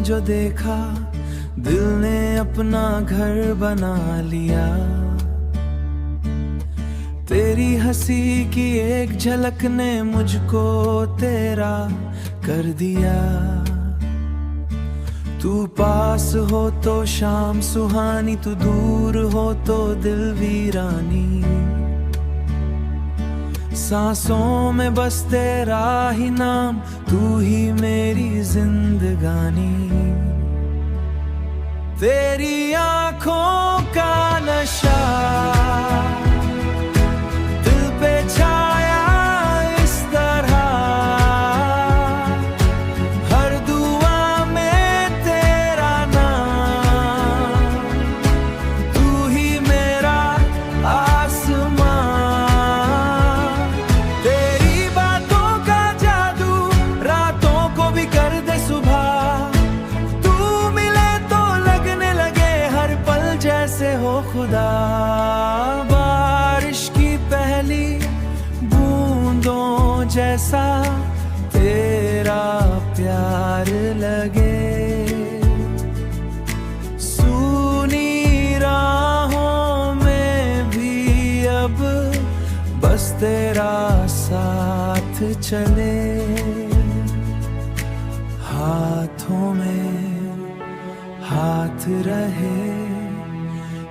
जो देखा, दिल ने अपना घर बना लिया। तेरी हंसी की एक झलक ने मुझको तेरा कर दिया। तू पास हो तो शाम सुहानी, तू दूर हो तो दिल वीरानी। सांसों में बस तेरा ही नाम, तू ही मेरी जिंदगानी। तेरी आंखों का नशा दिल पे छाया इस तरह, हर दुआ में तेरा नाम, तू ही मेरा आसमां। तेरी बातों का जादू रातों को भी कर दे सुबह। जैसे हो खुदा, बारिश की पहली बूंदों जैसा तेरा प्यार लगे। सूनी राहों में भी अब बस तेरा साथ चले। हाथों में हाथ रहे,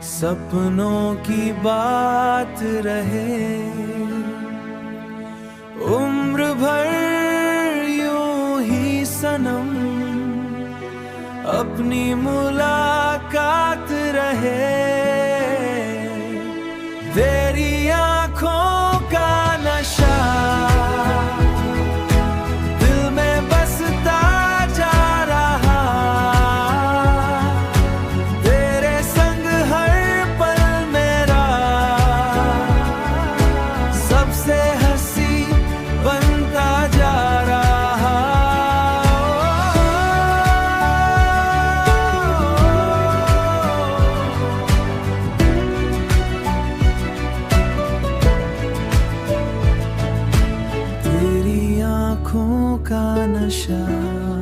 सपनों की बात रहे। उम्र भर यूं ही सनम अपनी मुलाकात रहे। तेरी आंखों का नशा का नशा।